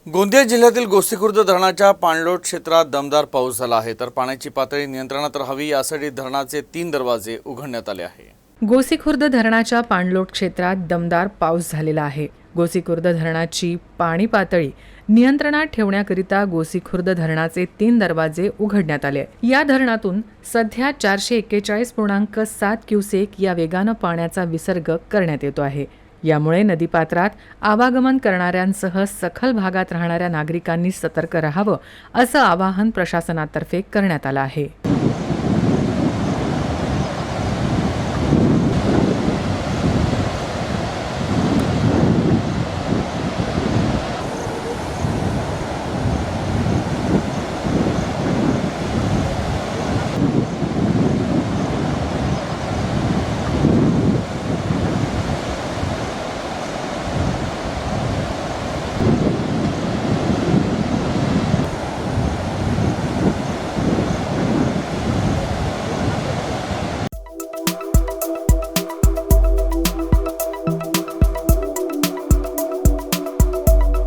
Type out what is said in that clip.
गोंदिया जिल्ह्यातील गोसीखुर्द धरणाच्या पाणलोट क्षेत्रात दमदार पाऊस झाला आहे, तर पाण्याची पातळी नियंत्रणात राहावी यासाठी धरणाचे 3 दरवाजे उघडण्यात आले आहे। गोसीखुर्द धरणाच्या पाणलोट क्षेत्रात दमदार पाऊस झालेला आहे। गोसीखुर्द धरणाची पाणी पातळी नियंत्रणात ठेवण्याकरिता गोसीखुर्द धरणाचे 3 दरवाजे उघडण्यात आले। या धरणातून सध्या 441.7 क्युसेक या वेगानं पाण्याचा विसर्ग करण्यात येतो आहे। यामुळे नदीपात्रात आवागमन करणाऱ्यांसह सखल भागात राहणाऱ्या नागरिकांनी सतर्क राहावं असं आवाहन प्रशासनातर्फे करण्यात आलं आहे।